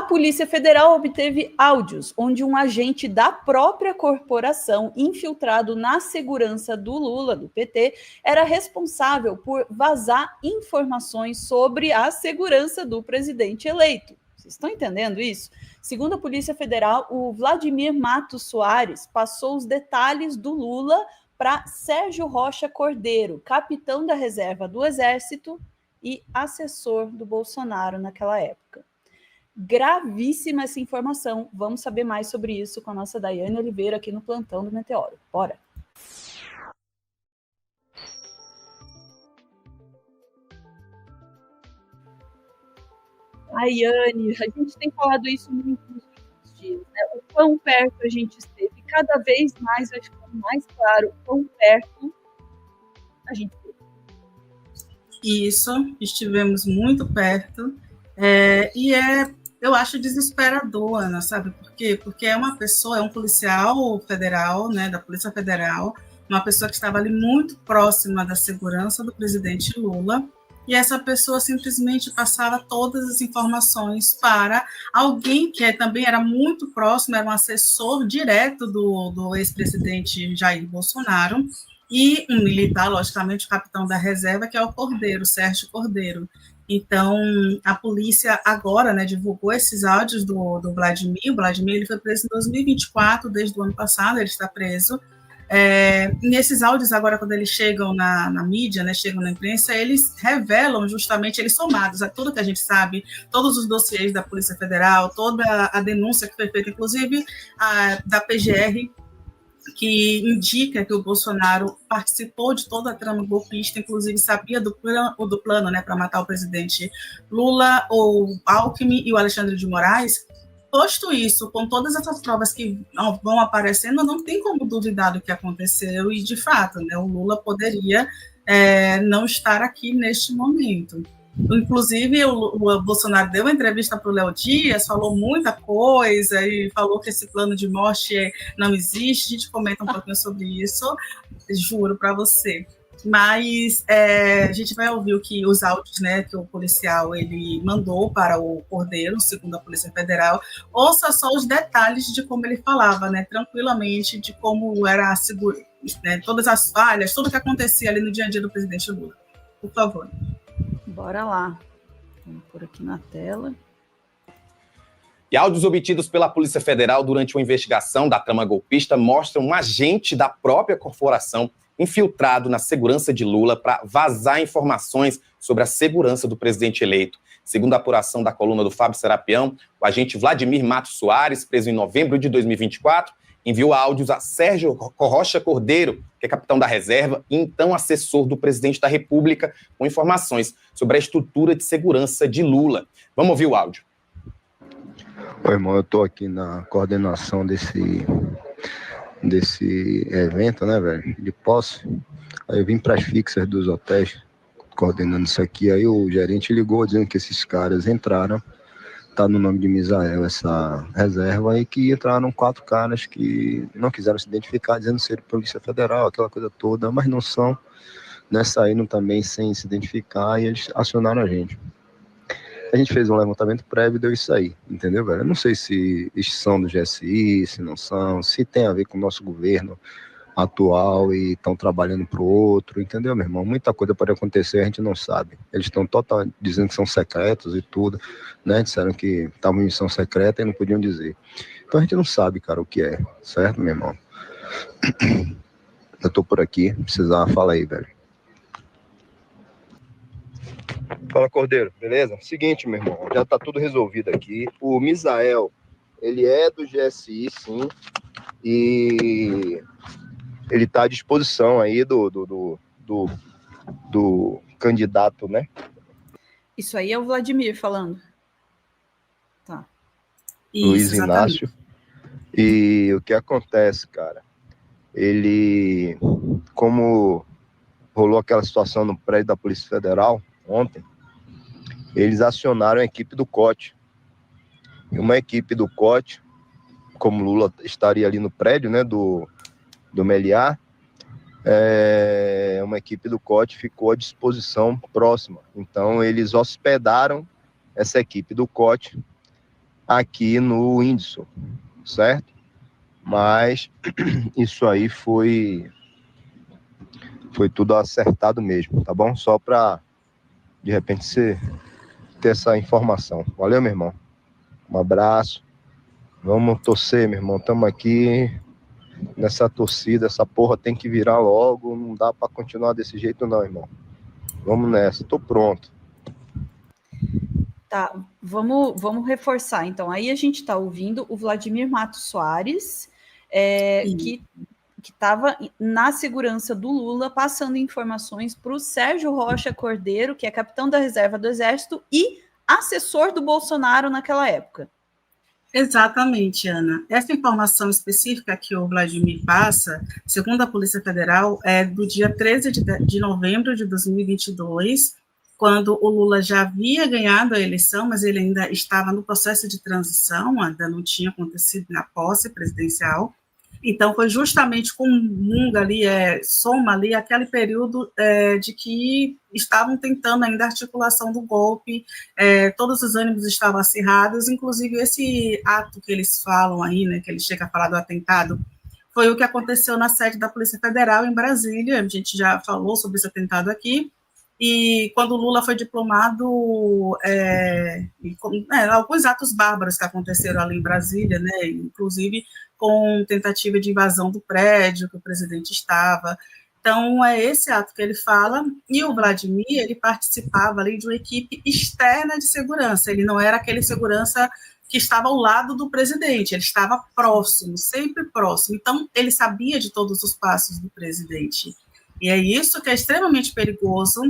Polícia Federal obteve áudios onde um agente da própria corporação, infiltrado na segurança do Lula, do PT, era responsável por vazar informações sobre a segurança do presidente eleito. Vocês estão entendendo isso? Segundo a Polícia Federal, o Vladimir Matos Soares passou os detalhes do Lula para Sérgio Rocha Cordeiro, capitão da reserva do Exército e assessor do Bolsonaro naquela época. Gravíssima essa informação. Vamos saber mais sobre isso com a nossa Daiane Oliveira aqui no Plantão do Meteoro. Bora! Daiane, a gente tem falado isso muito nos últimos dias, né? O quão perto a gente esteve. Cada vez mais vai ficando mais claro o quão perto a gente esteve. Isso, estivemos muito perto. Eu acho desesperador, Ana, sabe por quê? Porque é uma pessoa, é um policial federal, né, da Polícia Federal, uma pessoa que estava ali muito próxima da segurança do presidente Lula, e essa pessoa simplesmente passava todas as informações para alguém que também era muito próximo, era um assessor direto do ex-presidente Jair Bolsonaro, e um militar, logicamente, o capitão da reserva, que é o Cordeiro, Sérgio Cordeiro. Então, a polícia agora, né, divulgou esses áudios do Vladimir. O Vladimir ele foi preso em 2024, desde o ano passado, ele está preso. Nesses áudios, agora, quando eles chegam na mídia, né, chegam na imprensa, eles revelam justamente, eles somados a tudo que a gente sabe, todos os dossiês da Polícia Federal, toda a denúncia que foi feita, inclusive da PGR, que indica que o Bolsonaro participou de toda a trama golpista, inclusive sabia do plano, né, para matar o presidente Lula, o Alckmin e o Alexandre de Moraes. Posto isso, com todas essas provas que vão aparecendo, não tem como duvidar do que aconteceu e, de fato, né, o Lula poderia não estar aqui neste momento. Inclusive, o Bolsonaro deu uma entrevista para o Léo Dias, falou muita coisa e falou que esse plano de morte não existe. A gente comenta um pouquinho sobre isso, juro para você. Mas a gente vai ouvir os áudios, né, que o policial ele mandou para o Cordeiro, segundo a Polícia Federal. Ouça só os detalhes de como ele falava, né, tranquilamente, de como era a segurança, né, todas as falhas, tudo que acontecia ali no dia a dia do presidente Lula. Por favor. Bora lá. Vamos pôr aqui na tela. E áudios obtidos pela Polícia Federal durante uma investigação da trama golpista mostram um agente da própria corporação infiltrado na segurança de Lula para vazar informações sobre a segurança do presidente eleito. Segundo a apuração da coluna do Fábio Serapião, o agente Vladimir Matos Soares, preso em novembro de 2024, enviou áudios a Sérgio Rocha Cordeiro, que é capitão da reserva e então assessor do presidente da República, com informações sobre a estrutura de segurança de Lula. Vamos ouvir o áudio. Oi, irmão, eu estou aqui na coordenação desse evento, né, velho, de posse. Aí eu vim para as fixas dos hotéis, coordenando isso aqui. Aí o gerente ligou dizendo que esses caras entraram, tá no nome de Misael essa reserva, e que entraram 4 caras que não quiseram se identificar, dizendo ser Polícia Federal, aquela coisa toda, mas não são, né, saíram também sem se identificar e eles acionaram a gente. A gente fez um levantamento prévio e deu isso aí, entendeu, velho? Eu não sei se são do GSI, se não são, se tem a ver com o nosso governo atual e estão trabalhando para o outro, entendeu, meu irmão? Muita coisa pode acontecer, a gente não sabe. Eles estão totalmente dizendo que são secretos e tudo, né? Disseram que estavam em missão secreta e não podiam dizer. Então a gente não sabe, cara, o que é, certo, meu irmão? Eu tô por aqui, precisar, fala aí, velho. Fala, Cordeiro, beleza? Seguinte, meu irmão, já tá tudo resolvido aqui. O Misael, ele é do GSI, sim, e ele tá à disposição aí do candidato, né? Isso aí é o Vladimir falando. Tá. Luiz Inácio. E o que acontece, cara? Ele, como rolou aquela situação no prédio da Polícia Federal ontem, eles acionaram a equipe do COT. E uma equipe do COT, como Lula estaria ali no prédio, né, do Meliá, uma equipe do COT ficou à disposição próxima. Então, eles hospedaram essa equipe do COT aqui no Whindersson, certo? Mas isso aí foi tudo acertado mesmo, tá bom? Só para, de repente, você ter essa informação. Valeu, meu irmão. Um abraço. Vamos torcer, meu irmão. Estamos aqui nessa torcida. Essa porra tem que virar logo. Não dá para continuar desse jeito, não, irmão. Vamos nessa. Tô pronto. Tá, vamos reforçar. Então, aí a gente está ouvindo o Vladimir Matos Soares, que estava na segurança do Lula, passando informações para o Sérgio Rocha Cordeiro, que é capitão da reserva do Exército e assessor do Bolsonaro naquela época. Exatamente, Ana. Essa informação específica que o Vladimir passa, segundo a Polícia Federal, é do dia 13 de novembro de 2022, quando o Lula já havia ganhado a eleição, mas ele ainda estava no processo de transição, ainda não tinha acontecido na posse presidencial. Então, foi justamente comunga ali, soma ali, aquele período de que estavam tentando ainda a articulação do golpe, todos os ânimos estavam acirrados, inclusive esse ato que eles falam aí, né, que ele chega a falar do atentado, foi o que aconteceu na sede da Polícia Federal em Brasília. A gente já falou sobre esse atentado aqui. E quando o Lula foi diplomado, alguns atos bárbaros que aconteceram ali em Brasília, né, inclusive com tentativa de invasão do prédio que o presidente estava. Então, é esse ato que ele fala, e o Vladimir, ele participava ali de uma equipe externa de segurança, ele não era aquele segurança que estava ao lado do presidente, ele estava próximo, sempre próximo, então ele sabia de todos os passos do presidente. E é isso que é extremamente perigoso.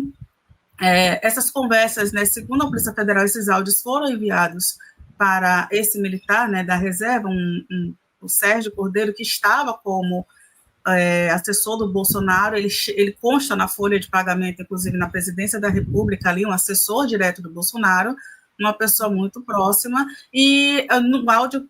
Essas conversas, né, segundo a Polícia Federal, esses áudios foram enviados para esse militar, né, da reserva, o Sérgio Cordeiro, que estava como assessor do Bolsonaro, ele consta na folha de pagamento, inclusive na presidência da República, ali, um assessor direto do Bolsonaro, uma pessoa muito próxima, e no áudio,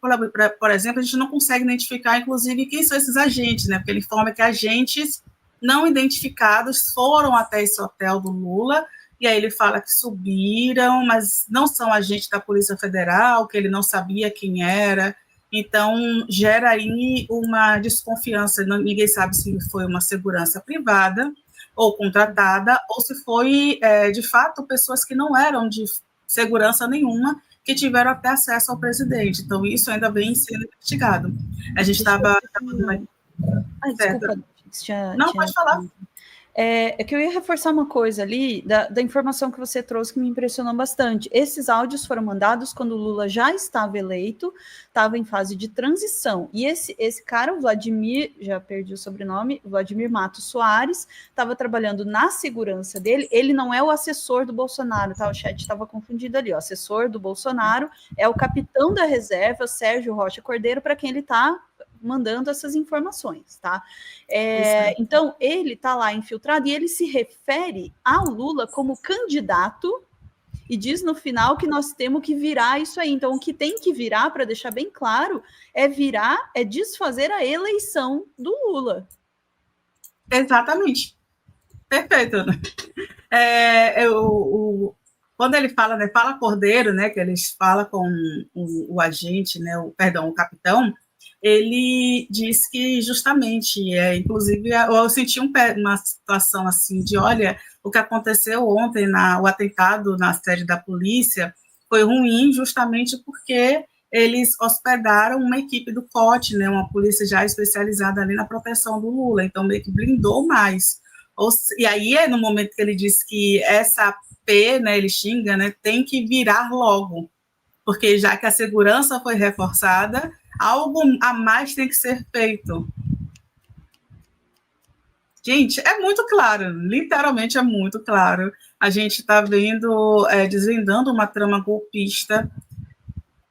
por exemplo, a gente não consegue identificar, inclusive, quem são esses agentes, né, porque ele informa que agentes não identificados foram até esse hotel do Lula, e aí ele fala que subiram, mas não são agentes da Polícia Federal, que ele não sabia quem era, então gera aí uma desconfiança, ninguém sabe se foi uma segurança privada ou contratada, ou se foi, de fato, pessoas que não eram de segurança nenhuma, que tiveram até acesso ao presidente, então isso ainda vem sendo investigado. A gente estava... Desculpa. Pode falar. É que eu ia reforçar uma coisa ali, da informação que você trouxe, que me impressionou bastante. Esses áudios foram mandados quando o Lula já estava eleito, estava em fase de transição. E esse cara, o Vladimir, já perdi o sobrenome, Vladimir Matos Soares, estava trabalhando na segurança dele. Ele não é o assessor do Bolsonaro, tá? O chat estava confundido ali. O assessor do Bolsonaro é o capitão da reserva, Sérgio Rocha Cordeiro, para quem ele está mandando essas informações, tá? Então, ele tá lá infiltrado e ele se refere ao Lula como candidato e diz no final que nós temos que virar isso aí. Então, o que tem que virar, para deixar bem claro, é desfazer a eleição do Lula. Exatamente. Perfeito. Quando ele fala, né, fala Cordeiro, né, que eles falam com o agente, né, o capitão, ele diz que justamente, inclusive, eu senti uma situação assim de, olha, o que aconteceu ontem, o atentado na sede da polícia, foi ruim justamente porque eles hospedaram uma equipe do COT, né, uma polícia já especializada ali na proteção do Lula, então meio que blindou mais. E aí, no momento que ele diz que essa P, né, ele xinga, né, tem que virar logo, porque já que a segurança foi reforçada, algo a mais tem que ser feito. Gente, é muito claro, literalmente é muito claro. A gente está vendo, desvendando uma trama golpista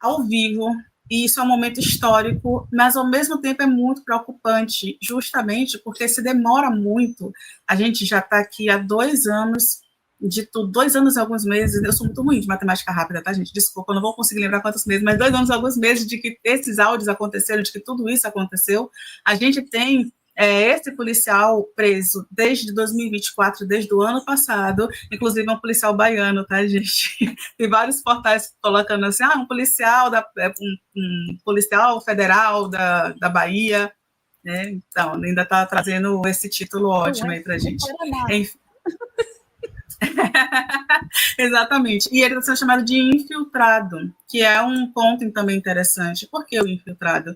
ao vivo, e isso é um momento histórico, mas ao mesmo tempo é muito preocupante, justamente porque se demora muito. A gente já está aqui há 2 anos, 2 anos e alguns meses, eu sou muito ruim de matemática rápida, tá, gente? Desculpa, eu não vou conseguir lembrar quantos meses, mas 2 anos e alguns meses de que esses áudios aconteceram, de que tudo isso aconteceu. A gente tem Esse policial preso desde 2024, desde o ano passado, inclusive é um policial baiano, tá, gente? Tem vários portais colocando assim, um policial federal da Bahia, né? Então, ainda está trazendo esse título ótimo aí pra gente. Enfim. Exatamente. E ele está sendo chamado de infiltrado, que é um ponto também interessante. Por que o infiltrado?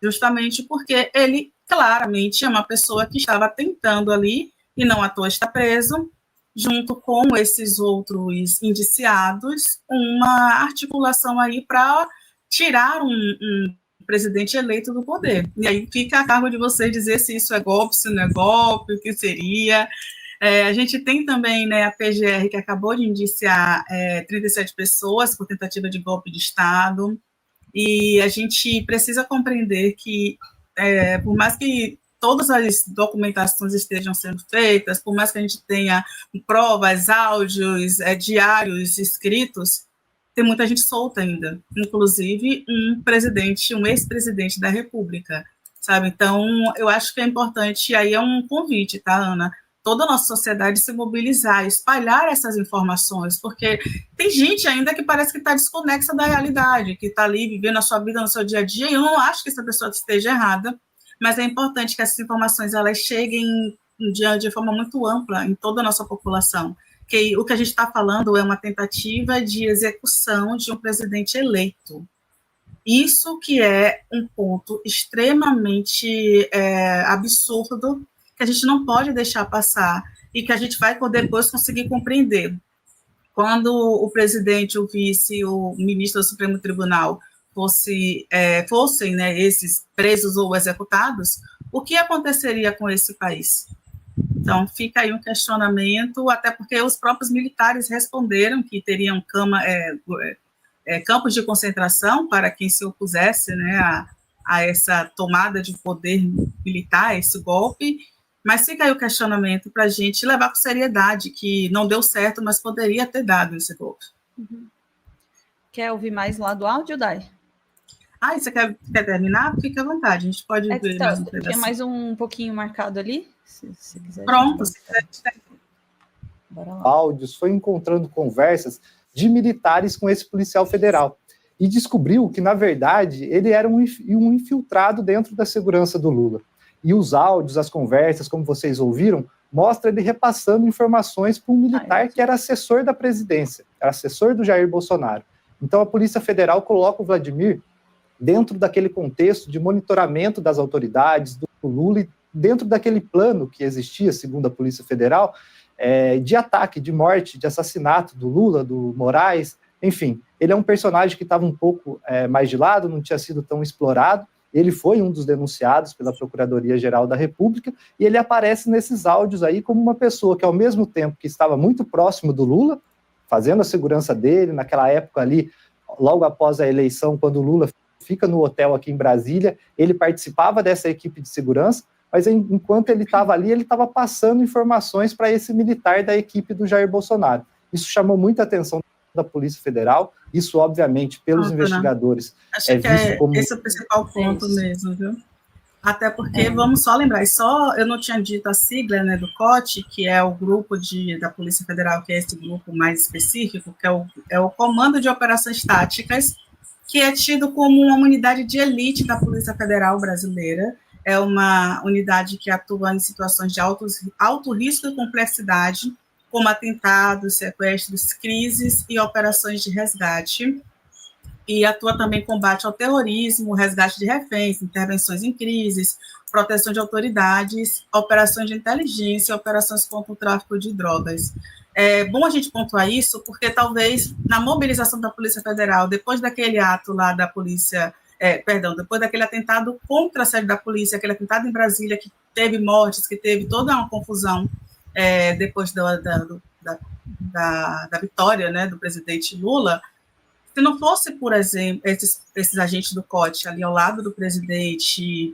Justamente porque ele claramente é uma pessoa que estava tentando ali, e não à toa está preso, junto com esses outros indiciados, uma articulação aí para tirar um presidente eleito do poder. E aí fica a cargo de vocês dizer se isso é golpe, se não é golpe, o que seria. A gente tem também, né, a PGR, que acabou de indiciar 37 pessoas por tentativa de golpe de Estado, e a gente precisa compreender que, por mais que todas as documentações estejam sendo feitas, por mais que a gente tenha provas, áudios, diários escritos, tem muita gente solta ainda, inclusive um ex-presidente da República, sabe? Então, eu acho que é importante, aí é um convite, tá, Ana? Toda a nossa sociedade se mobilizar, espalhar essas informações, porque tem gente ainda que parece que está desconexa da realidade, que está ali vivendo a sua vida no seu dia a dia, e eu não acho que essa pessoa esteja errada, mas é importante que essas informações elas cheguem de forma muito ampla em toda a nossa população, que o que a gente está falando é uma tentativa de execução de um presidente eleito. Isso que é um ponto extremamente absurdo, que a gente não pode deixar passar e que a gente vai depois conseguir compreender. Quando o presidente, o vice, o ministro do Supremo Tribunal fossem, né, esses presos ou executados, o que aconteceria com esse país? Então, fica aí um questionamento, até porque os próprios militares responderam que teriam campos de concentração para quem se opusesse, né, a essa tomada de poder militar, esse golpe. Mas fica aí o questionamento para a gente levar com seriedade, que não deu certo, mas poderia ter dado esse golpe. Uhum. Quer ouvir mais lá do áudio, Dai? Você quer terminar? Fique à vontade, a gente pode ver mais um pedacinho. Tinha mais um pouquinho marcado ali, se quiser. Pronto, se quiser. Bora lá. Áudios, foi encontrando conversas de militares com esse policial federal e descobriu que, na verdade, ele era um infiltrado dentro da segurança do Lula. E os áudios, as conversas, como vocês ouviram, mostra ele repassando informações para um militar que era assessor da presidência, era assessor do Jair Bolsonaro. Então a Polícia Federal coloca o Vladimir dentro daquele contexto de monitoramento das autoridades, do Lula, e dentro daquele plano que existia, segundo a Polícia Federal, de ataque, de morte, de assassinato do Lula, do Moraes, enfim. Ele é um personagem que estava um pouco mais de lado, não tinha sido tão explorado. Ele foi um dos denunciados pela Procuradoria-Geral da República, e ele aparece nesses áudios aí como uma pessoa que, ao mesmo tempo que estava muito próximo do Lula, fazendo a segurança dele, naquela época ali, logo após a eleição, quando o Lula fica no hotel aqui em Brasília, ele participava dessa equipe de segurança, mas enquanto ele estava ali, ele estava passando informações para esse militar da equipe do Jair Bolsonaro. Isso chamou muita atenção da Polícia Federal, isso, obviamente, pelos investigadores. Acho que esse é o principal ponto mesmo, viu? Até porque, vamos só lembrar, eu não tinha dito a sigla, né, do COT, que é o grupo da Polícia Federal, que é esse grupo mais específico, que é o Comando de Operações Táticas, que é tido como uma unidade de elite da Polícia Federal brasileira. É uma unidade que atua em situações de alto risco e complexidade, como atentados, sequestros, crises e operações de resgate, e atua também em combate ao terrorismo, resgate de reféns, intervenções em crises, proteção de autoridades, operações de inteligência, operações contra o tráfico de drogas. É bom a gente pontuar isso, porque talvez na mobilização da Polícia Federal, depois daquele ato lá da polícia, depois daquele atentado contra a sede da polícia, aquele atentado em Brasília, que teve mortes, que teve toda uma confusão, depois da vitória, né, do presidente Lula, se não fosse, por exemplo, esses agentes do COT ali ao lado do presidente,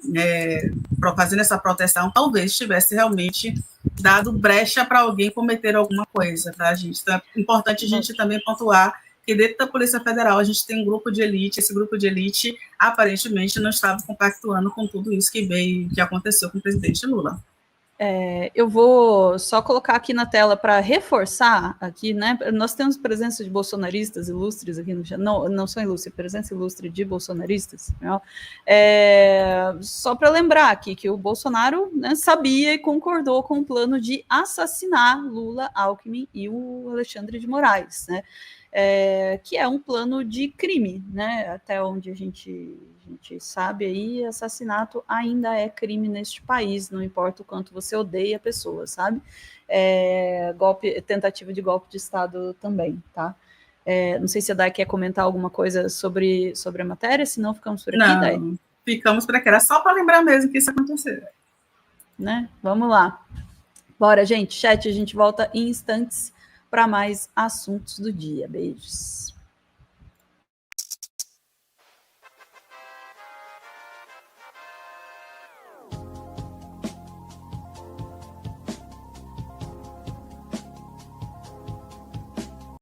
fazendo essa proteção, talvez tivesse realmente dado brecha para alguém cometer alguma coisa, tá, gente? Então é importante a gente também pontuar porque dentro da Polícia Federal a gente tem um grupo de elite, esse grupo de elite aparentemente não estava compactuando com tudo isso que aconteceu com o presidente Lula. Eu vou só colocar aqui na tela para reforçar aqui, né? Nós temos presença de bolsonaristas ilustres aqui no chat. Não são ilustres, presença ilustre de bolsonaristas. Né? Só para lembrar aqui que o Bolsonaro, né, sabia e concordou com o plano de assassinar Lula, Alckmin e o Alexandre de Moraes, né? Que é um plano de crime, né? Até onde a gente sabe aí, assassinato ainda é crime neste país, não importa o quanto você odeia a pessoa, sabe? Tentativa de golpe de Estado também, tá? Não sei se a Dai quer comentar alguma coisa sobre a matéria, senão ficamos por aqui, não, Dai. Ficamos por aqui, era só para lembrar mesmo que isso aconteceu. Né? Vamos lá. Bora, gente, chat, a gente volta em instantes para mais assuntos do dia. Beijos.